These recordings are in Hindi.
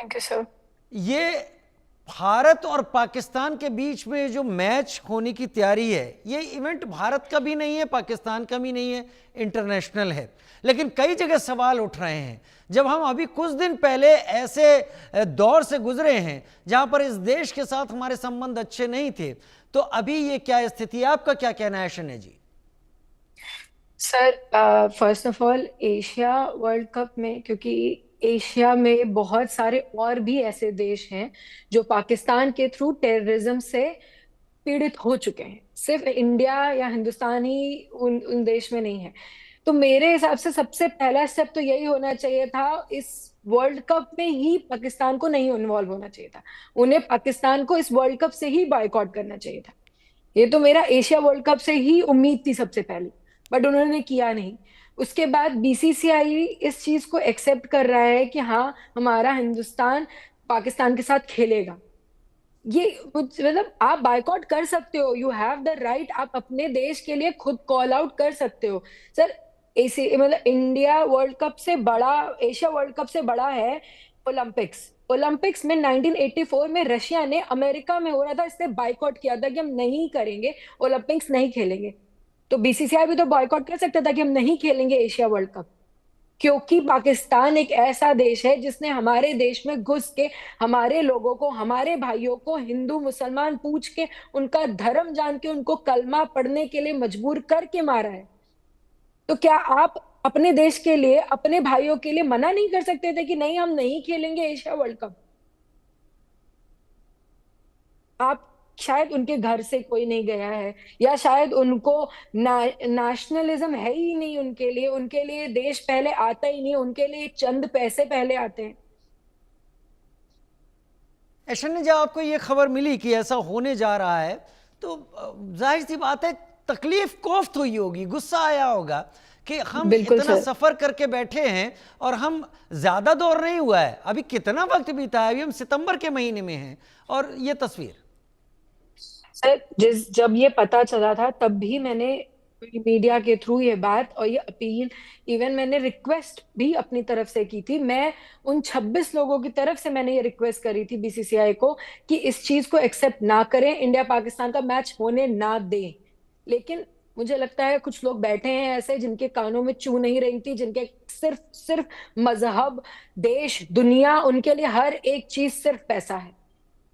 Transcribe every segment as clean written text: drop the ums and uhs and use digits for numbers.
Thank you sir. ये भारत और पाकिस्तान के बीच में जो मैच होने की तैयारी है, ये इवेंट भारत का भी नहीं है, पाकिस्तान का भी नहीं है, इंटरनेशनल है। लेकिन कई जगह सवाल उठ रहे हैं। जब हम अभी कुछ दिन पहले ऐसे दौर से गुजरे हैं जहां पर इस देश के साथ हमारे संबंध अच्छे नहीं थे, तो अभी ये क्या स्थिति है? आपका क्या कहना है Shanya ji? Sir, first of all Asia World Cup में, क्योंकि एशिया में बहुत सारे और भी ऐसे देश हैं जो पाकिस्तान के थ्रू टेररिज्म से पीड़ित हो चुके हैं। सिर्फ इंडिया या हिंदुस्तान ही उन देश में नहीं है। तो मेरे हिसाब से सबसे पहला स्टेप तो यही होना चाहिए था, इस वर्ल्ड कप में ही पाकिस्तान को नहीं इन्वॉल्व होना चाहिए था। उन्हें पाकिस्तान को इस वर्ल्ड कप से ही बायकॉट करना चाहिए था। ये तो मेरा एशिया वर्ल्ड कप से ही उम्मीद थी सबसे पहले, बट उन्होंने किया नहीं। उसके बाद बीसीसीआई इस चीज को एक्सेप्ट कर रहा है कि हाँ, हमारा हिंदुस्तान पाकिस्तान के साथ खेलेगा। ये मतलब आप बायकॉट कर सकते हो, यू हैव द राइट, आप अपने देश के लिए खुद कॉल आउट कर सकते हो। सर, ऐसे मतलब इंडिया वर्ल्ड कप से बड़ा, एशिया वर्ल्ड कप से बड़ा है ओलंपिक्स। ओलंपिक्स में 1984 में रशिया ने, अमेरिका में हो रहा था, इसने बायकॉट किया था कि हम नहीं करेंगे, ओलंपिक्स नहीं खेलेंगे। तो बीसीसीआई भी तो बॉयकॉट कर सकता था कि हम नहीं खेलेंगे एशिया वर्ल्ड कप, क्योंकि पाकिस्तान एक ऐसा देश है जिसने हमारे देश में घुस के हमारे लोगों को, हमारे भाइयों को हिंदू मुसलमान पूछ के, उनका धर्म जान के, उनको कलमा पढ़ने के लिए मजबूर करके मारा है। तो क्या आप अपने देश के लिए, अपने भाइयों के लिए मना नहीं कर सकते थे कि नहीं, हम नहीं खेलेंगे एशिया वर्ल्ड कप? आप, शायद उनके घर से कोई नहीं गया है, या शायद उनको नेशनलिज्म है ही नहीं उनके लिए देश पहले आता ही नहीं, उनके लिए चंद पैसे पहले आते हैं। शन्या जी, आपको ये खबर मिली कि ऐसा होने जा रहा है, तो जाहिर सी बात है तकलीफ कोफ्त हुई होगी, गुस्सा आया होगा कि हम बिल्कुल इतना सर। सफर करके बैठे हैं और हम ज्यादा दौर नहीं हुआ है, अभी कितना वक्त बीता है, अभी हम सितंबर के महीने में हैं और ये तस्वीर। सर, जब ये पता चला था तब भी मैंने मीडिया के थ्रू ये बात और ये अपील, इवन मैंने रिक्वेस्ट भी अपनी तरफ से की थी। मैं उन 26 लोगों की तरफ से मैंने ये रिक्वेस्ट करी थी बीसीसीआई को कि इस चीज को एक्सेप्ट ना करें, इंडिया पाकिस्तान का मैच होने ना दें। लेकिन मुझे लगता है कुछ लोग बैठे हैं ऐसे जिनके कानों में चू नहीं रही थी, जिनके सिर्फ सिर्फ मजहब, देश, दुनिया, उनके लिए हर एक चीज सिर्फ पैसा है।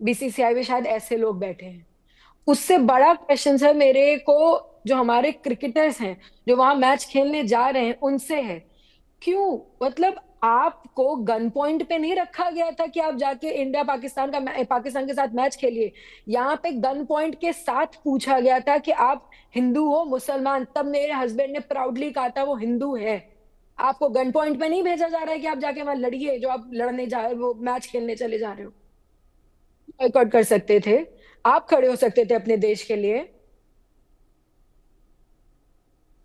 बीसीसीआई में शायद ऐसे लोग बैठे हैं। उससे बड़ा क्वेश्चन है मेरे को, जो हमारे क्रिकेटर्स हैं जो वहां मैच खेलने जा रहे हैं, उनसे है। क्यों? मतलब आपको गन पॉइंट पे नहीं रखा गया था कि आप जाके इंडिया पाकिस्तान के साथ मैच खेलिए। यहाँ पे गन पॉइंट के साथ पूछा गया था कि आप हिंदू हो मुसलमान, तब मेरे हस्बैंड ने प्राउडली कहा था वो हिंदू है। आपको गन पॉइंट पे नहीं भेजा जा रहा है कि आप जाके वहां लड़िए, जो आप लड़ने जा रहे हो, वो मैच खेलने चले जा रहे हो। बॉयकॉट कर सकते थे, आप खड़े हो सकते थे अपने देश के लिए।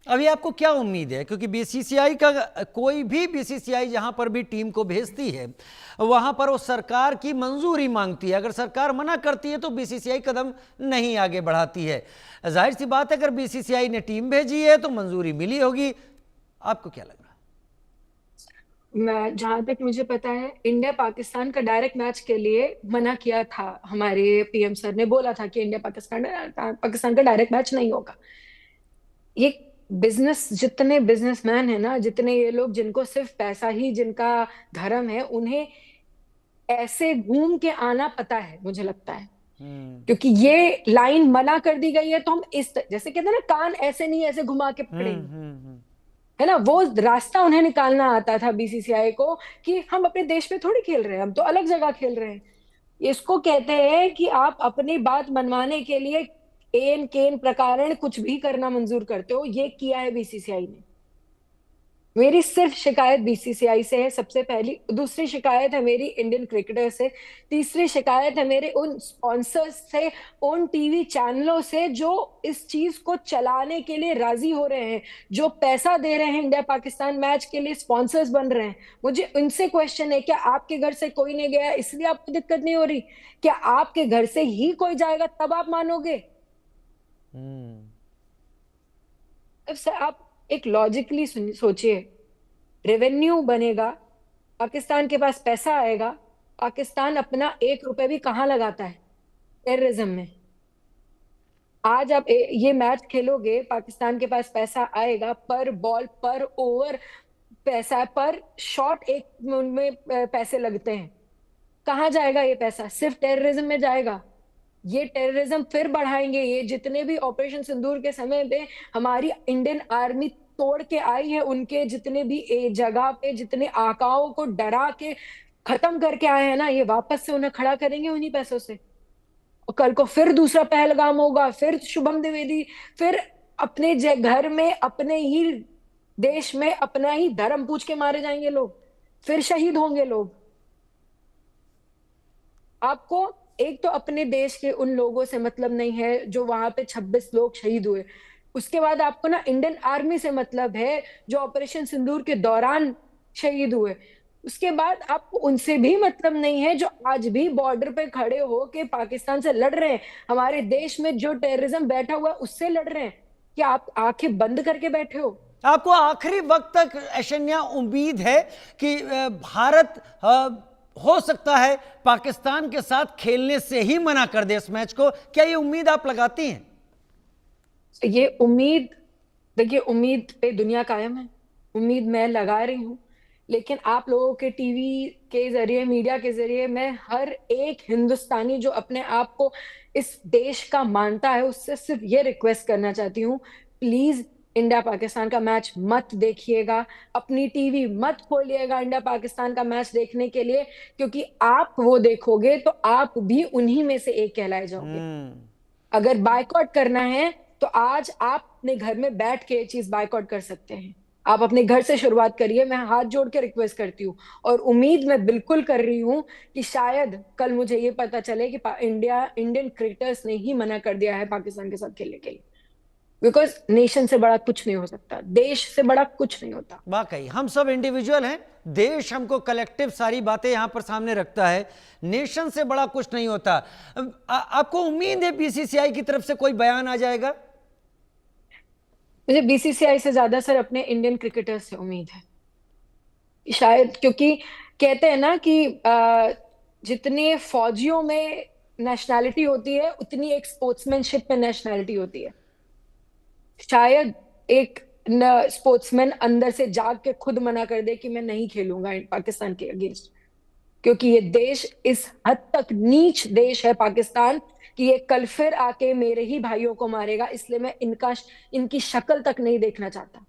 अभी आपको क्या उम्मीद है, क्योंकि बीसीसीआई का, कोई भी बीसीसीआई जहां पर भी टीम को भेजती है वहां पर वो सरकार की मंजूरी मांगती है। अगर सरकार मना करती है तो बीसीसीआई कदम नहीं आगे बढ़ाती है। जाहिर सी बात है, अगर बीसीसीआई ने टीम भेजी है तो मंजूरी मिली होगी। आपको क्या लग रहा है? मैं, जहां तक मुझे पता है, इंडिया पाकिस्तान का डायरेक्ट मैच के लिए मना किया था। हमारे पीएम सर ने बोला था कि इंडिया पाकिस्तान पाकिस्तान का डायरेक्ट मैच नहीं होगा। ये बिजनेस, जितने बिजनेसमैन है ना, जितने ये लोग जिनको सिर्फ पैसा ही जिनका धर्म है, उन्हें ऐसे घूम के आना पता है, मुझे लगता है। हम्म। क्योंकि ये लाइन मना कर दी गई है, तो हम इस जैसे कहते हैं ना, कान ऐसे नहीं ऐसे घुमा के हम्म। पकड़ेंगे, हम्म। है ना? वो रास्ता उन्हें निकालना आता था बीसीसीआई को कि हम अपने देश में थोड़ी खेल रहे हैं, हम तो अलग जगह खेल रहे हैं। इसको कहते हैं कि आप अपनी बात मनवाने के लिए एन केन प्रकारण कुछ भी करना मंजूर करते हो। ये किया है बीसीसीआई ने। मेरी सिर्फ शिकायत बीसीसीआई से है, सबसे पहली। दूसरी शिकायत है मेरी इंडियन क्रिकेटर से। तीसरी शिकायत है मेरे उन स्पॉन्सर्स से, उन टीवी चैनलों से जो इस चीज को चलाने के लिए राजी हो रहे हैं, जो पैसा दे रहे हैं इंडिया पाकिस्तान मैच के लिए, स्पॉन्सर्स बन रहे हैं। मुझे उनसे क्वेश्चन है, क्या आपके घर से कोई नहीं गया इसलिए आपको दिक्कत नहीं हो रही? क्या आपके घर से ही कोई जाएगा तब आप मानोगे? हम्म। अब सर, आप एक लॉजिकली सोचिए, रेवेन्यू बनेगा, पाकिस्तान के पास पैसा आएगा, पाकिस्तान अपना 1 रुपए भी कहाँ लगाता है टेररिज्म में? आज आप ये मैच खेलोगे, पाकिस्तान के पास पैसा आएगा पर बॉल पर ओवर, पैसा पर शॉट, एक उनमें पैसे लगते हैं। कहाँ जाएगा ये पैसा? सिर्फ टेररिज्म में जाएगा। ये टेररिज्म फिर बढ़ाएंगे। ये जितने भी ऑपरेशन सिंदूर के समय पे हमारी इंडियन आर्मी तोड़ के आई है, उनके जितने भी जगह पे जितने आकाओं को डरा के खत्म करके आए हैं ना, ये वापस से उन्हें खड़ा करेंगे उन्हीं पैसों से। और कल को फिर दूसरा पहलगाम होगा, फिर शुभम द्विवेदी, फिर अपने घर में अपने ही देश में अपना ही धर्म पूछ के मारे जाएंगे लोग, फिर शहीद होंगे लोग। आपको एक तो अपने देश के उन लोगों से मतलब नहीं है जो वहां पे 26 लोग शहीद हुए, उसके बाद आपको ना इंडियन आर्मी से मतलब है जो ऑपरेशन सिंदूर के दौरान शहीद हुए, उसके बाद आपको उनसे भी मतलब नहीं है जो आज भी बॉर्डर पे खड़े हो के पाकिस्तान से लड़ रहे हैं, हमारे देश में जो टेररिज्म बैठा हुआ है उससे लड़ रहे हैं। क्या आप आंखें बंद करके बैठे हो? आपको आखिरी वक्त तक ऐशन्या उम्मीद है कि भारत हो सकता है पाकिस्तान के साथ खेलने से ही मना कर दे इस मैच को? क्या ये उम्मीद आप लगाती हैं? ये उम्मीद, देखिए उम्मीद पे दुनिया कायम है, उम्मीद मैं लगा रही हूँ, लेकिन आप लोगों के टीवी के जरिए, मीडिया के जरिए मैं हर एक हिंदुस्तानी जो अपने आप को इस देश का मानता है उससे सिर्फ ये रिक्वेस्ट करना चाहती हूँ, प्लीज इंडिया पाकिस्तान का मैच मत देखिएगा, अपनी टीवी मत खोलिएगा इंडिया पाकिस्तान का मैच देखने के लिए, क्योंकि आप वो देखोगे तो आप भी उन्हीं में से एक कहलाए जाओगे। अगर बायकॉट करना है तो आज आप अपने घर में बैठ के ये चीज बायकॉट कर सकते हैं। आप अपने घर से शुरुआत करिए, मैं हाथ जोड़ के रिक्वेस्ट करती हूँ, और उम्मीद मैं बिल्कुल कर रही हूँ कि शायद कल मुझे ये पता चले कि इंडियन क्रिकेटर्स ने ही मना कर दिया है पाकिस्तान के साथ खेलने के लिए, बिकॉज नेशन से बड़ा कुछ नहीं हो सकता, देश से बड़ा कुछ नहीं होता। वाकई हम सब इंडिविजुअल हैं, देश हमको कलेक्टिव सारी बातें यहां पर सामने रखता है, नेशन से बड़ा कुछ नहीं होता। आपको उम्मीद है बीसीसीआई की तरफ से कोई बयान आ जाएगा? मुझे बीसीसीआई से ज्यादा सर अपने इंडियन क्रिकेटर्स से उम्मीद है, शायद क्योंकि कहते हैं ना कि जितने फौजियों में नेशनैलिटी होती है उतनी एक स्पोर्ट्समैनशिप में नेशनैलिटी होती है। शायद एक स्पोर्ट्समैन अंदर से जाग के खुद मना कर दे कि मैं नहीं खेलूंगा पाकिस्तान के अगेंस्ट, क्योंकि ये देश इस हद तक नीच देश है पाकिस्तान कि ये कल फिर आके मेरे ही भाइयों को मारेगा, इसलिए मैं इनकी शक्ल तक नहीं देखना चाहता।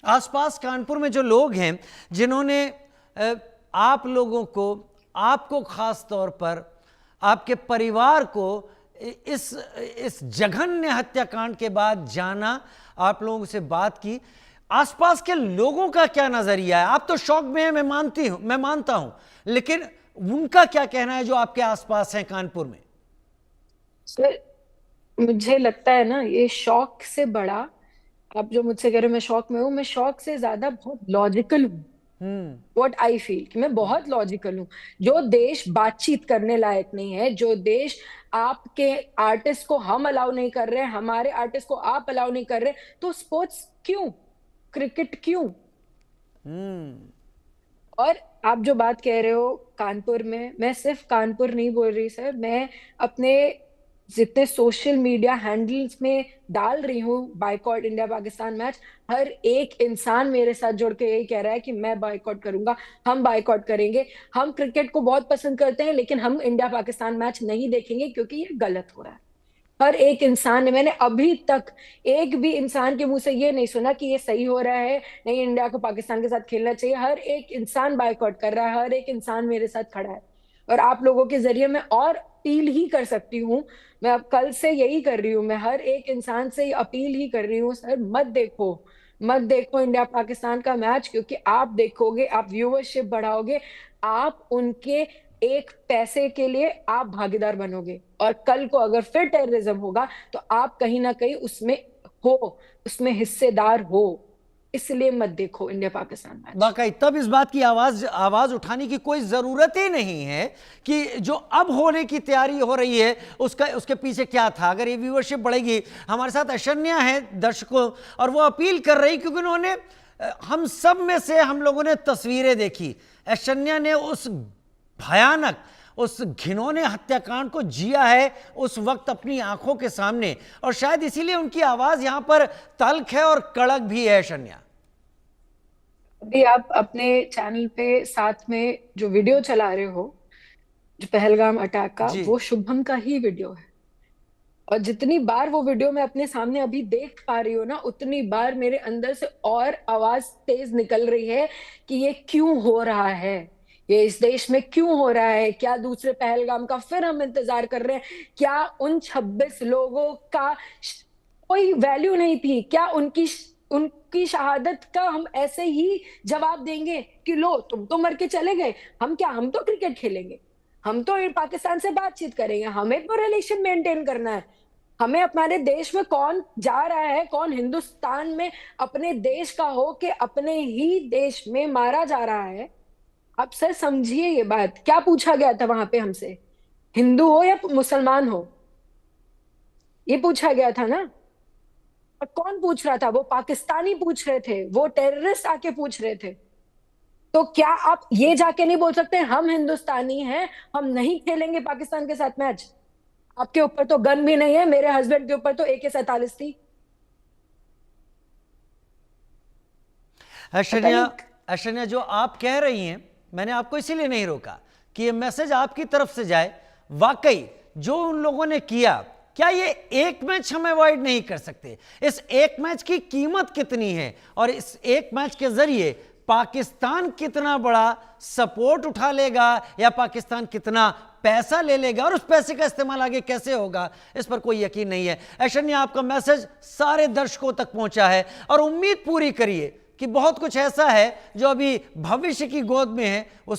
आसपास कानपुर में जो लोग हैं जिन्होंने आप लोगों को, आपको खास तौर पर, आपके परिवार को इस जघन्य हत्याकांड के बाद जाना, आप लोगों से बात की, आसपास के लोगों का क्या नजरिया है? आप तो शौक में हैं, मैं मानता हूं, लेकिन उनका क्या कहना है जो आपके आसपास हैं कानपुर में? सर मुझे लगता है ना, ये शौक से बड़ा, आप जो मुझसे कह रहे हो मैं शौक में हूँ, मैं शौक से ज्यादा बहुत लॉजिकल हूँ। व्हाट आई फील कि मैं बहुत लॉजिकल हूँ। जो देश बातचीत करने लायक नहीं है, जो देश आपके आर्टिस्ट को हम अलाउ नहीं कर रहे, हमारे आर्टिस्ट को आप अलाउ नहीं कर रहे, तो स्पोर्ट्स क्यों, क्रिकेट क्यों? और आप जो बात कह रहे हो कानपुर में, मैं सिर्फ कानपुर नहीं बोल रही सर, मैं अपने जितने सोशल मीडिया हैंडल्स में डाल रही हूँ बायकॉट इंडिया पाकिस्तान मैच, हर एक इंसान मेरे साथ जुड़ के यही कह रहा है कि मैं बायकॉट करूंगा, हम बायकॉट करेंगे। हम क्रिकेट को बहुत पसंद करते हैं लेकिन हम इंडिया पाकिस्तान मैच नहीं देखेंगे क्योंकि ये गलत हो रहा है। हर एक इंसान ने, मैंने अभी तक एक भी इंसान के मुंह से ये नहीं सुना कि ये सही हो रहा है, नहीं इंडिया को पाकिस्तान के साथ खेलना चाहिए। हर एक इंसान बायकॉट कर रहा है, हर एक इंसान मेरे साथ खड़ा है, और आप लोगों के जरिए मैं और अपील ही कर सकती हूँ। मैं अब कल से यही कर रही हूँ, मैं हर एक इंसान से अपील ही कर रही हूँ, सर मत देखो इंडिया पाकिस्तान का मैच, क्योंकि आप देखोगे, आप व्यूअरशिप बढ़ाओगे, आप उनके एक पैसे के लिए आप भागीदार बनोगे, और कल को अगर फिर टेररिज्म होगा तो आप कहीं ना कहीं उसमें हिस्सेदार हो। इसलिए मत देखो इंडिया पाकिस्तान मैच। वाकई तब इस बात की आवाज उठाने की कोई जरूरत ही नहीं है कि जो अब होने की तैयारी हो रही है उसके पीछे क्या था। अगर ये व्यूअरशिप बढ़ेगी, हमारे साथ अशन्या है दर्शकों, और वो अपील कर रही क्योंकि उन्होंने हम सब में से हम लोगों ने तस्वीरें देखी ऐशन्या ने उस भयानक, उस घिनौने हत्याकांड को जिया है उस वक्त अपनी आंखों के सामने, और शायद इसीलिए उनकी आवाज यहां पर तल्ख है और कड़क भी है। ऐशन्या, अभी आप अपने चैनल पे साथ में जो वीडियो चला रहे हो, जो पहलगाम अटैक का, जी वो शुभम का ही वीडियो है। और जितनी बार वो वीडियो मैं अपने सामने अभी देख पा रही हूँ ना, उतनी बार मेरे अंदर से और आवाज तेज निकल रही है कि ये क्यों हो रहा है, ये इस देश में क्यों हो रहा है। क्या दूसरे पहलगाम का फिर हम इंतजार कर रहे हैं? क्या उन 26 लोगों का कोई वैल्यू नहीं थी? क्या उनकी शहादत का हम ऐसे ही जवाब देंगे कि लो तुम तो मर के चले गए, हम तो क्रिकेट खेलेंगे, हम तो पाकिस्तान से बातचीत करेंगे, हमें तो रिलेशन मेंटेन करना है। हमें अपने देश में कौन जा रहा है, कौन हिंदुस्तान में अपने देश का हो के अपने ही देश में मारा जा रहा है। आप सर समझिए ये बात। क्या पूछा गया था वहां पे हमसे? हिंदू हो या मुसलमान हो, ये पूछा गया था ना। और कौन पूछ रहा था? वो पाकिस्तानी पूछ रहे थे, वो टेररिस्ट आके पूछ रहे थे। तो क्या आप ये जाके नहीं बोल सकते हम हिंदुस्तानी हैं, हम नहीं खेलेंगे पाकिस्तान के साथ मैच? आपके ऊपर तो गन भी नहीं है, मेरे हस्बैंड के ऊपर तो AK-47 थी। पता ऐशन्या, नहीं। ऐशन्या, जो आप कह रही हैं, मैंने आपको इसीलिए नहीं रोका कि ये मैसेज आपकी तरफ से जाए। वाकई जो उन लोगों ने किया, क्या ये एक मैच हम अवॉइड नहीं कर सकते? इस एक मैच की कीमत कितनी है, और इस एक मैच के जरिए पाकिस्तान कितना बड़ा सपोर्ट उठा लेगा, या पाकिस्तान कितना पैसा ले लेगा, और उस पैसे का इस्तेमाल आगे कैसे होगा, इस पर कोई यकीन नहीं है। ऐशन्या, आपका मैसेज सारे दर्शकों तक पहुंचा है, और उम्मीद पूरी करिए कि बहुत कुछ ऐसा है जो अभी भविष्य की गोद में है, वो